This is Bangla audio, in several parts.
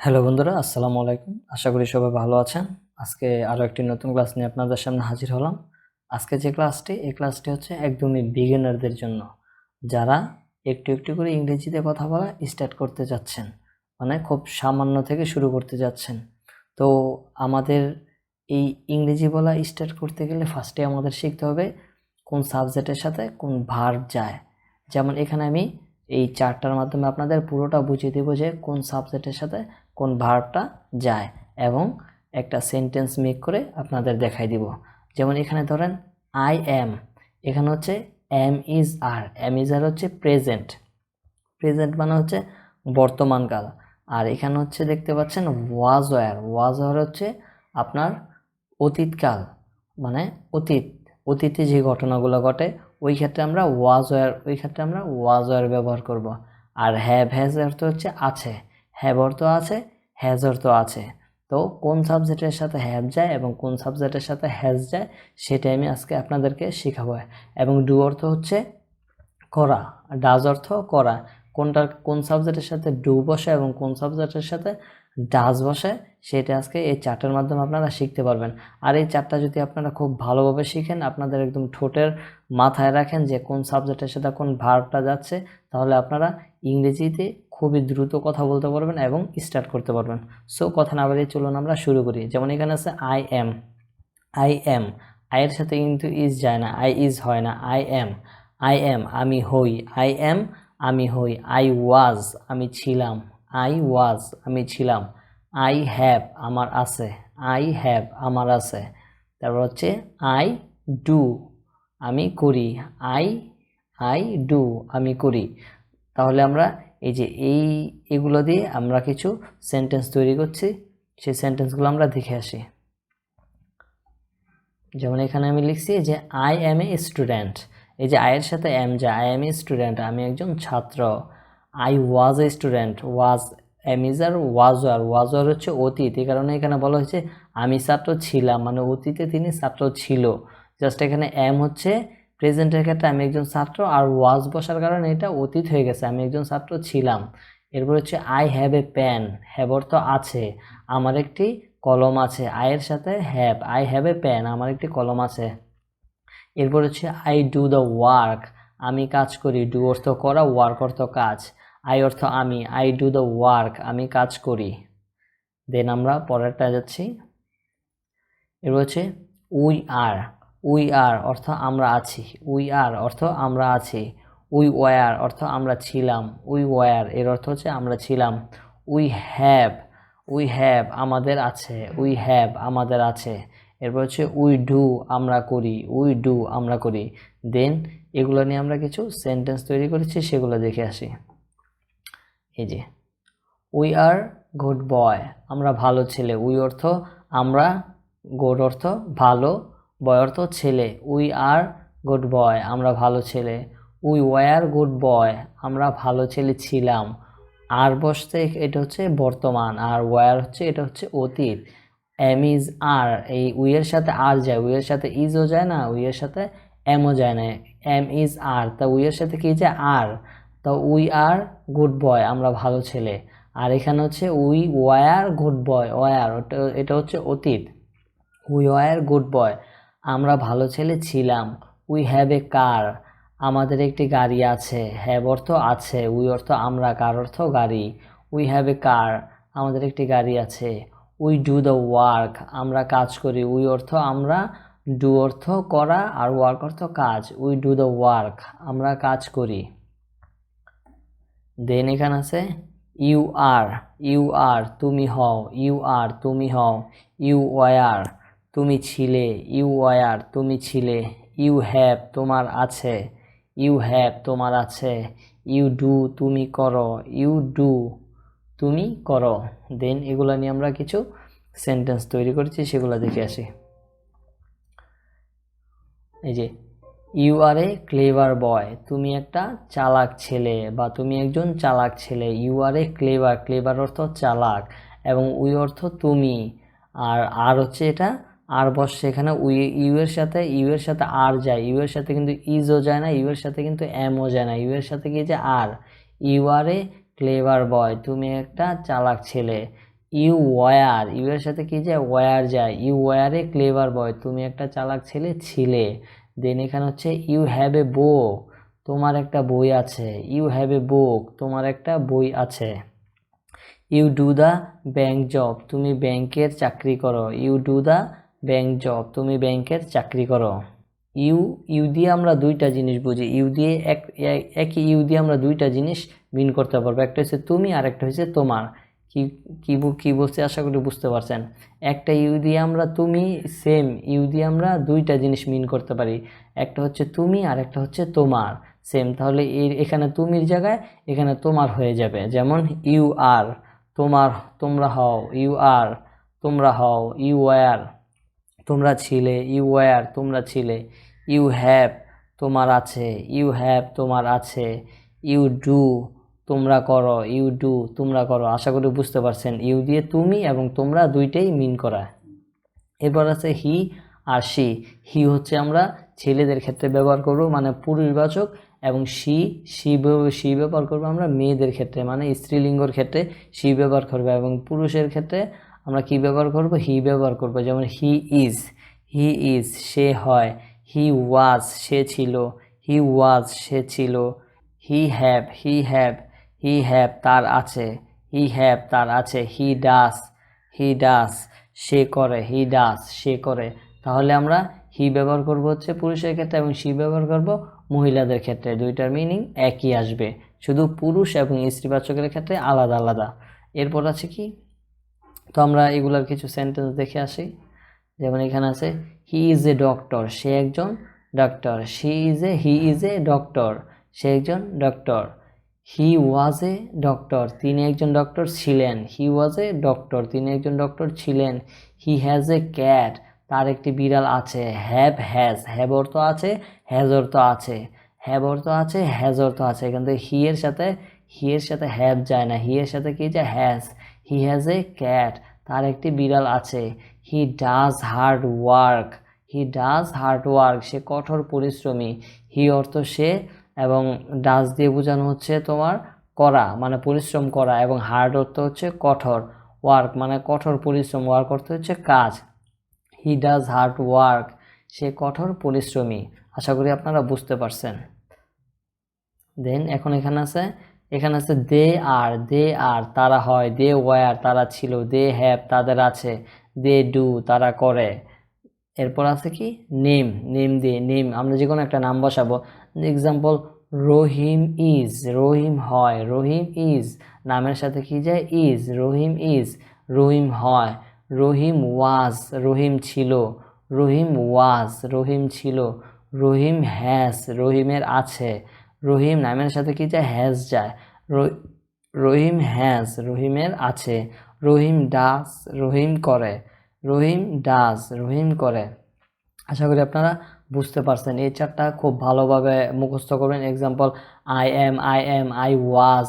হ্যালো বন্ধুরা, আসসালামু আলাইকুম। আশা করি সবাই ভালো আছেন। আজকে আরও একটি নতুন ক্লাস নিয়ে আপনাদের সামনে হাজির হলাম। আজকে যে ক্লাসটি, এই ক্লাসটি হচ্ছে একদমই বিগিনারদের জন্য, যারা একটু একটু করে ইংরেজিতে কথা বলা স্টার্ট করতে যাচ্ছেন, মানে খুব সামান্য থেকে শুরু করতে যাচ্ছেন। তো আমাদের এই ইংরেজি বলা স্টার্ট করতে গেলে ফার্স্টে আমাদের শিখতে হবে কোন সাবজেক্টের সাথে কোন ভার্ব যায়। যেমন এখানে আমি এই চার্টটার মাধ্যমে আপনাদের পুরোটা বুঝিয়ে দেবো যে কোন সাবজেক্টের সাথে কোন ভার্বটা যায়, এবং একটা সেন্টেন্স মেক করে আপনাদের দেখাই দিব। যেমন এখানে ধরেন আই অ্যাম, এখানে হচ্ছে M is R, M is R হচ্ছে প্রেজেন্ট, প্রেজেন্ট মানে হচ্ছে বর্তমানকাল। আর এখানে হচ্ছে দেখতে পাচ্ছেন ওয়াজ ওয়ার, ওয়াজ ওয়ার হচ্ছে আপনার অতীতকাল, মানে অতীতে যে ঘটনাগুলো ঘটে ওই ক্ষেত্রে আমরা ওয়াজ ওয়ার ব্যবহার করব। আর হ্যাভ হ্যাজ অর্থ হচ্ছে আছে, হ্যাভ অর্থ আছে, হ্যাজ অর্থ আছে। তো কোন সাবজেক্টের সাথে হ্যাভ যায় এবং কোন সাবজেক্টের সাথে হ্যাজ যায় সেটাই আমি আজকে আপনাদেরকে শেখাবো। এবং ডু অর্থ হচ্ছে করা, ডাজ অর্থ করা। কোন সাবজেক্টের সাথে ডু বসে এবং কোন সাবজেক্টের সাথে ডাজ বসে সেটা আজকে এই চার্টের মাধ্যমে আপনারা শিখতে পারবেন। আর এই চার্টটা যদি আপনারা খুব ভালোভাবে শিখেন, আপনাদের একদম ঠোঁটের মাথায় রাখেন যে কোন সাবজেক্টের সাথে কোন ভার্বটা যাচ্ছে, তাহলে আপনারা ইংরেজিতে খুবই দ্রুত কথা বলতে পারবেন এবং স্টার্ট করতে পারবেন। সো কথা না বাড়িয়ে চলুন আমরা শুরু করি। যেমন এখানে আছে আই এম, আই এম, আইয়ের সাথে কিন্তু ইজ যায় না, আই ইজ হয় না, আই এম, আই এম আমি হই, আই এম আমি হই, আই ওয়াজ আমি ছিলাম, আই ওয়াজ আমি ছিলাম, আই হ্যাভ আমার আছে, আই হ্যাভ আমার আছে। তারপর হচ্ছে আই ডু আমি করি, আই আই ডু আমি করি। তাহলে আমরা এই যে এগুলো দিয়ে আমরা কিছু সেন্টেন্স তৈরি করছি, সেই সেন্টেন্সগুলো আমরা দেখে আসি। যেমন এখানে আমি লিখছি যে আই এম এ স্টুডেন্ট, এই যে আয়ের সাথে এম যায়, আই এম এ স্টুডেন্ট আমি একজন ছাত্র। I was a student, was am is are was were হচ্ছে অতীত, এই কারণে এখানে বলা হয়েছে আমি ছাত্র ছিলাম, মানে অতীতে তিনি ছাত্র ছিল। জাস্ট এখানে এম হচ্ছে প্রেজেন্টের ক্ষেত্রে আমি একজন ছাত্র, আর ওয়াজ বসার কারণে এটা অতীত হয়ে গেছে, আমি একজন ছাত্র ছিলাম। এরপর হচ্ছে I have a pen, have অর্থ আছে, আমার একটি কলম আছে, আয়ের সাথে have, I have a pen আমার একটি কলম আছে। এরপর হচ্ছে আই ডু দ্য ওয়ার্ক, আমি কাজ করি, ডু অর্থ করা, ওয়ার্ক অর্থ কাজ, আই অর্থ আমি, আই ডু দ্য ওয়ার্ক আমি কাজ করি। দেন আমরা পরেরটা যাচ্ছি। এরপর হচ্ছে উই আর, উই আর অর্থ আমরা আছি, উই আর অর্থ আমরা আছি, উই ওয়ার অর্থ আমরা ছিলাম, উই ওয়ার এর অর্থ হচ্ছে আমরা ছিলাম। উই হ্যাভ, উই হ্যাভ আমাদের আছে, উই হ্যাভ আমাদের আছে। এরপর হচ্ছে উই ডু আমরা করি, উই ডু আমরা করি। দেন এগুলো নিয়ে আমরা কিছু সেন্টেন্স তৈরি করেছি, সেগুলো দেখে আসি। এই যে উই আর গুড বয়, আমরা ভালো ছেলে, উই অর্থ আমরা, গুড অর্থ ভালো, বয় অর্থ ছেলে, উই আর গুড বয় আমরা ভালো ছেলে। উই ওয়ার গুড বয় আমরা ভালো ছেলে ছিলাম। আর বসতে এটা হচ্ছে বর্তমান, আর ওয়ার হচ্ছে এটা হচ্ছে অতীত। এম ইজ আর, এই উইয়ের সাথে আর যায়, উইয়ের সাথে ইজও যায় না, উইয়ের সাথে এমও যায় না, এম ইজ আর, তা উইয়ের সাথে কি যায় আর, তা উই আর গুড বয় আমরা ভালো ছেলে। আর এখানে হচ্ছে we were good boy, were এটা হচ্ছে অতীত, উই ওয়ার গুড বয় আমরা ভালো ছেলে ছিলাম। উই হ্যাভ এ কার, আমাদের একটি গাড়ি আছে, হ্যাভ অর্থ আছে, উই অর্থ আমরা, কার অর্থ গাড়ি, উই হ্যাভ এ কার আমাদের একটি গাড়ি আছে। উই ডু দ্য ওয়ার্ক আমরা কাজ করি, উই অর্থ আমরা, ডু অর্থ করা, আর ওয়ার্ক অর্থ কাজ, উই ডু দ্য ওয়ার্ক আমরা কাজ করি। দেন এখানে আছে ইউ আর, ইউ আর তুমি হও, ইউ আর তুমি হও। ইউ ওয়ার তুমি ছিলে, ইউ ওয়ার তুমি ছিলে। ইউ হ্যাভ তোমার আছে, ইউ হ্যাভ তোমার আছে। ইউ ডু তুমি করো, ইউ ডু তুমি করো। দেন এগুলো নিয়ে আমরা কিছু সেন্টেন্স তৈরি করেছি, সেগুলো দেখে আসি। এই যে ইউ আর এ ক্লেভার বয়, তুমি একটা চালাক ছেলে বা তুমি একজন চালাক ছেলে। You are a clever, clever অর্থ চালাক, এবং উই অর্থ তুমি, আর হচ্ছে এটা আর বসছে এখানে ইউ এর সাথে আর যায়, ইউ এর সাথে কিন্তু ইজও যায় না, ইউ এর সাথে কিন্তু এমও যায় না, ইউ এর সাথে কি যে আর। ইউ আর এ ক্লেভার বয় তুমি একটা চালাক ছেলে। ইউ ওয়ার, ইউ এর সাথে কি যায়, ওয়ার যায়। ইউ ওয়ার এ ক্লেভার বয়, তুমি একটা চালাক ছেলে ছিলে। দেন এখানে হচ্ছে ইউ হ্যাভ এ বুক, তোমার একটা বই আছে। ইউ হ্যাভ এ বুক, তোমার একটা বই আছে। You do the bank job, তুমি ব্যাংকের চাকরি করো। You do the bank job, তুমি ব্যাংকের চাকরি করো। ইউ, ইউ দিয়ে আমরা দুইটা জিনিস বুঝি। ইউ দিয়ে একই ইউ দিয়ে আমরা দুইটা জিনিস মিন করতে পারবো। একটা হচ্ছে তুমি আর একটা হচ্ছে তোমার। কি কি কি বলছি আশা করি বুঝতে পারছেন। একটা ইউ দিয়ে আমরা তুমি, সেম ইউ দিয়ে আমরা দুইটা জিনিস মিন করতে পারি। একটা হচ্ছে তুমি আর একটা হচ্ছে তোমার, সেম। তাহলে এখানে তুমির জায়গায় এখানে তোমার হয়ে যাবে। যেমন ইউ আর, তোমার, তোমরা হও। ইউ আর, তোমরা হও। ইউ ওয়্যার, তোমরা ছিলে। ইউ ওয়্যার, তোমরা ছিলে। ইউ হ্যাভ, তোমার আছে। ইউ হ্যাভ, তোমার আছে। ইউ ডু, তোমরা করো। ইউ ডু, তোমরা করো। আশা করি বুঝতে পারছেন ইউ দিয়ে তুমি এবং তোমরা দুইটাই মিন করা। এরপর আছে হি আর সি। হি হচ্ছে আমরা ছেলেদের ক্ষেত্রে ব্যবহার করব, মানে পুরুষবাচক। এবং সি ব্যবহার করবো আমরা মেয়েদের ক্ষেত্রে, মানে স্ত্রীলিঙ্গর ক্ষেত্রে সি ব্যবহার করবো। এবং পুরুষের ক্ষেত্রে আমরা কি ব্যবহার করব, হি ব্যবহার করব। যেমন হি ইজ, হি ইজ, সে হয়। হি ওয়াজ, সে ছিল। হি ওয়াজ, সে ছিল। হি হ্যাভ, হি হ্যাভ, তার আছে। হি হ্যাভ, তার আছে। হি ডাস, সে করে। হি ডাস, সে করে। তাহলে আমরা হি ব্যবহার করব হচ্ছে পুরুষের ক্ষেত্রে এবং সি ব্যবহার করব মহিলাদের ক্ষেত্রে। দুইটার মিনিং একই আসবে, শুধু পুরুষ এবং স্ত্রীবাচকের ক্ষেত্রে আলাদা আলাদা। এরপর আছে কি, তো আমরা এগুলার কিছু সেন্টেন্স দেখে আসি। যেমন এখানে আছে হি ইজ এ ডক্টর, সে একজন doctor. He is a doctor, সে একজন doctor. He was a doctor, তিনি একজন ডক্টর ছিলেন। হি ওয়াজ এ ডক্টর, তিনি একজন ডক্টর ছিলেন। হি হ্যাজ এ ক্যাট, তার একটি বিড়াল আছে। হ্যাভ অর্থ আছে, হ্যাজ অর্থ আছে। হ্যাভ অর্থ আছে, হ্যাজ অর্থ আছে। কিন্তু হি এর সাথে হ্যাভ যায় না, হি এর সাথে কি যায়, has. He has a cat, তার একটি বিড়াল আছে। হি ডাজ হার্ড ওয়ার্ক, সে কঠোর পরিশ্রমী। হি অর্থ সে এবং ডাজ দিয়ে বোঝানো হচ্ছে তোমার করা, মানে পরিশ্রম করা। এবং হার্ড অর্থ হচ্ছে কঠোর, ওয়ার্ক মানে কঠোর পরিশ্রম, ওয়ার্ক অর্থ হচ্ছে কাজ। হি ডাজ হার্ড ওয়ার্ক, সে কঠোর পরিশ্রমী। আশা করি আপনারা বুঝতে পারছেন। দেন এখন এখানে আছে দে আর, তারা হয়। দে ওয়্যার, তারা ছিল। দে হ্যাভ, তাদের আছে। দে ডু, তারা করে। এরপর আছে কি নেম দিয়ে, আমরা যে কোনো একটা নাম বসাবো। এক্সাম্পল রহিম ইজ, রহিম হয়। রহিম ইজ, নামের সাথে কি যায়, ইজ। রহিম ইজ, রহিম হয়। রহিম ওয়াজ, রহিম ছিল। রহিম ছিল। রহিম হ্যাজ, রহিমের আছে। রহিম নামের সাথে কি যায়, হ্যাজ যায়। রহিম হ্যাজ, রহিমের আছে। রহিম ডাস, রহিম করে। রহিম করে। আশা করি আপনারা বুঝতে পারছেন। এই চারটা খুব ভালোভাবে মুখস্থ করবেন। Example I am, I was,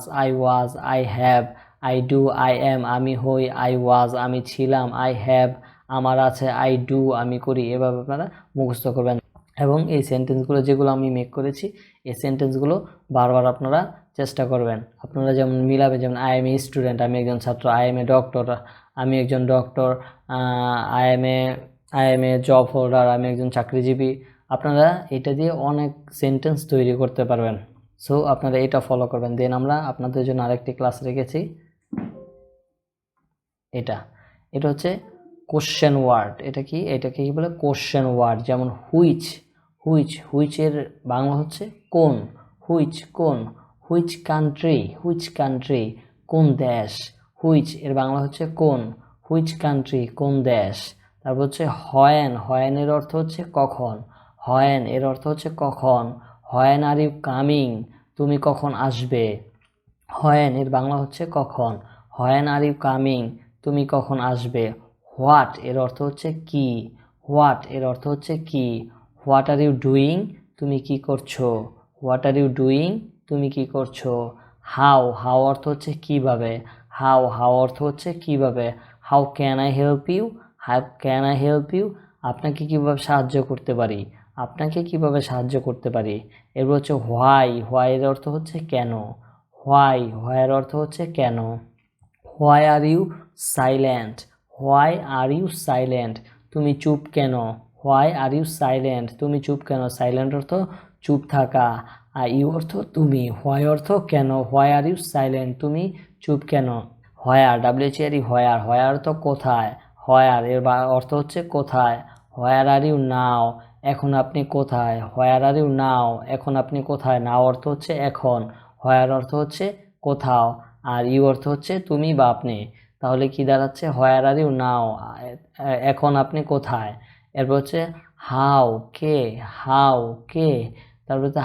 I have, I do, I am, আমি হই। আই ওয়াজ, আমি ছিলাম। আই হ্যাভ, আমার আছে। আই ডু, আমি করি। এভাবে আপনারা মুখস্থ করবেন। এবং এই সেন্টেন্সগুলো যেগুলো আমি মেক করেছি, এই সেন্টেন্সগুলো বারবার আপনারা চেষ্টা করবেন। আপনারা যেমন মিলাবে, যেমন আই এম এ স্টুডেন্ট, আমি একজন ছাত্র। আই এম এ ডক্টর, আমি একজন doctor. I M A job holder, আমি একজন চাকরিজীবী। আপনারা এটা দিয়ে অনেক সেন্টেন্স তৈরি করতে পারবেন। সো আপনারা এটা ফলো করবেন। দেন আমরা আপনাদের জন্য আরেকটি ক্লাস রেখেছি, এটা হচ্ছে কোশ্চেন ওয়ার্ড। এটাকে কি বলে, কোশ্চেন ওয়ার্ড। যেমন হুইচের বাংলা হচ্ছে কোন। কোন। কান্ট্রি, কোন দেশ। হুইচ এর বাংলা হচ্ছে কোন। কান্ট্রি, কোন দেশ। তারপর হচ্ছে হয়েন এর অর্থ হচ্ছে কখন। এর অর্থ হচ্ছে কখন। হোয়েন আর ইউ কামিং, তুমি কখন আসবে। হোয়েন এর বাংলা হচ্ছে কখন। হোয়েন আর ইউ কামিং, তুমি কখন আসবে। হোয়াট এর অর্থ হচ্ছে কি। হোয়াট আর ইউ ডুইং, তুমি কি করছো। তুমি কি করছো। হাউ অর্থ হচ্ছে কিভাবে। How can I help you, আপনাকে কিভাবে সাহায্য করতে পারি। এরপর হচ্ছে হোয়াই এর অর্থ হচ্ছে কেন। হোয়াই এর অর্থ হচ্ছে কেন। Why are you silent, why are you silent, তুমি চুপ কেন, হোয়াই আর ইউ সাইলেন্ট, তুমি চুপ কেন, সাইলেন্ট অর্থ চুপ থাকা, আর ইউ অর্থ তুমি, হোয়াই অর্থ কেন, হোয়াই আর ইউ সাইলেন্ট, তুমি চুপ কেন। হোয়ার, ডাব্লিউএইচআর হোয়ার, হোয়ার অর্থ কোথায়, হোয়ার এর অর্থ হচ্ছে কোথায়। হোয়ার আর ইউ নাও, এখন আপনি কোথায়, হোয়ার আর ইউ নাও, এখন আপনি কোথায়, নাও অর্থ হচ্ছে এখন, হোয়ার অর্থ হচ্ছে কোথাও, আর ইউ অর্থ হচ্ছে তুমি বা আপনি। তাহলে কি দাঁড়াচ্ছে, হোয়ার আর ইউ নাও, এখন আপনি কোথায়। এরপর হচ্ছে হাউ, কে, হাউ, কে, তারপর হচ্ছে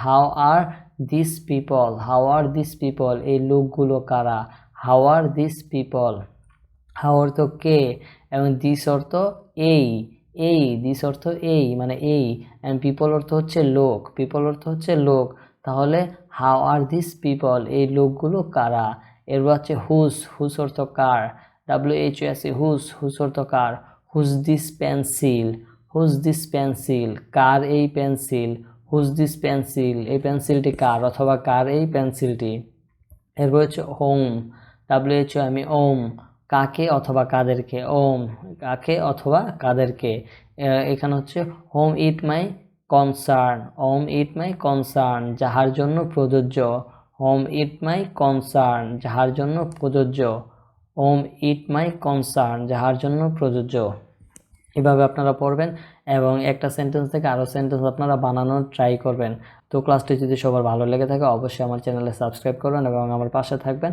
how are this people, how are this people, এই লোকগুলো কারা, how are this people, how অর্থ কে, এবং দিস অর্থ এই, এই দিস অর্থ এই মানে এই, অ্যান্ড পিপল অর্থ হচ্ছে লোক, পিপল অর্থ হচ্ছে লোক। তাহলে হাউ আর দিস পিপল, এই লোকগুলো কারা। এরপর হচ্ছে হুস, হুস অর্থ কার, ডাব্লিউএইচএস হুস, হুস অর্থ কার। Whose this pencil, whose this pencil, কার এই পেন্সিল, হুজ দিস পেন্সিল, এই পেন্সিলটি কার অথবা কার এই পেন্সিলটি। এরপর হচ্ছে হোম, ডাব্লিউএইচএম ওম, কাকে অথবা কাদেরকে, ওম কাকে অথবা কাদেরকে। এখানে হচ্ছে home it my concern, home it my concern, যাহার জন্য প্রযোজ্য, হোম ইট মাই কনসার্ন, যাহার জন্য প্রযোজ্য, হোম ইট মাই কনসার্ন, যাহার জন্য প্রযোজ্য। এভাবে আপনারা পড়বেন এবং একটা সেন্টেন্স থেকে আরও সেন্টেন্স আপনারা বানানোর ট্রাই করবেন। তো ক্লাসটি যদি সবার ভালো লেগে থাকে অবশ্যই আমার চ্যানেলে সাবস্ক্রাইব করবেন এবং আমার পাশে থাকবেন।